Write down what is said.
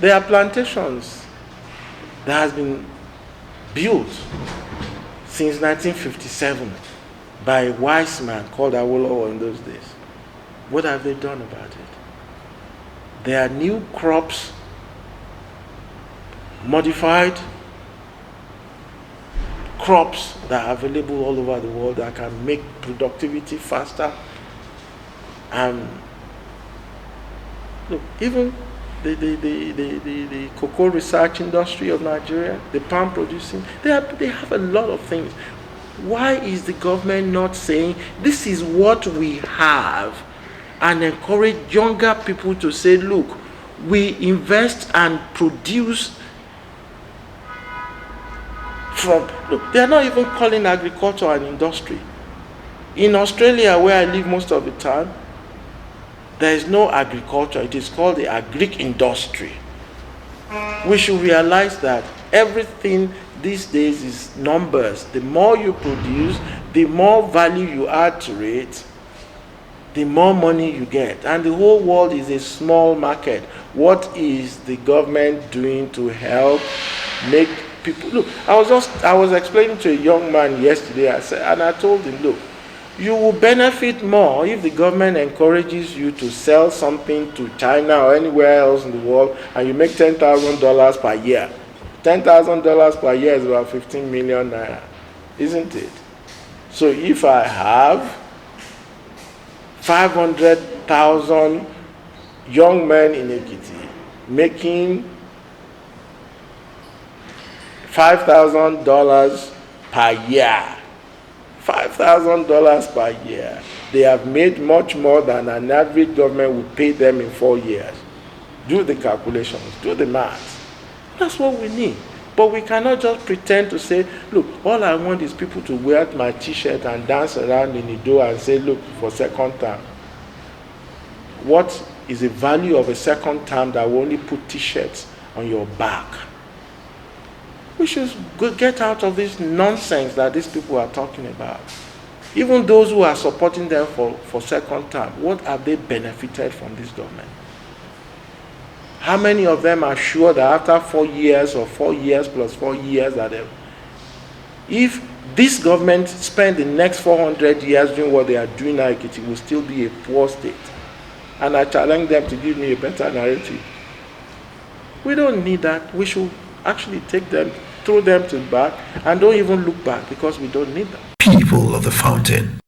There are plantations that has been built since 1957 by a wise man called Awolowo in those days. What have they done about it? There are new crops, modified crops that are available all over the world that can make productivity faster. And look, even the cocoa research industry of Nigeria, the palm producing, they have a lot of things. Why is the government not saying this is what we have and encourage younger people to say, look, we invest and produce from, look, they're not even calling agriculture an industry. In Australia, where I live most of the time, there is no agriculture. It is called the agri-industry. We should realize that everything these days is numbers. The more you produce, the more value you add to it, the more money you get. And the whole world is a small market. What is the government doing to help make people... Look, I was explaining to a young man yesterday, and I told him, look, you will benefit more if the government encourages you to sell something to China or anywhere else in the world and you make $10,000 per year. $10,000 per year is about 15 million naira, isn't it? So if I have 500,000 young men in Ekiti making $5,000 per year, $5,000 per year, they have made much more than an average government would pay them in 4 years. Do the calculations, do the math. That's what we need. But we cannot just pretend to say, look, all I want is people to wear my t-shirt and dance around in the door and say, look, for second term. What is the value of a second term that will only put t-shirts on your back? We should get out of this nonsense that these people are talking about. Even those who are supporting them for second term, what have they benefited from this government? How many of them are sure that after 4 years or 4 years plus 4 years that if this government spend the next 400 years doing what they are doing now, it will still be a poor state? And I challenge them to give me a better narrative. We don't need that. We should actually take them, throw them to the back, and don't even look back because we don't need them. People of the Fountain,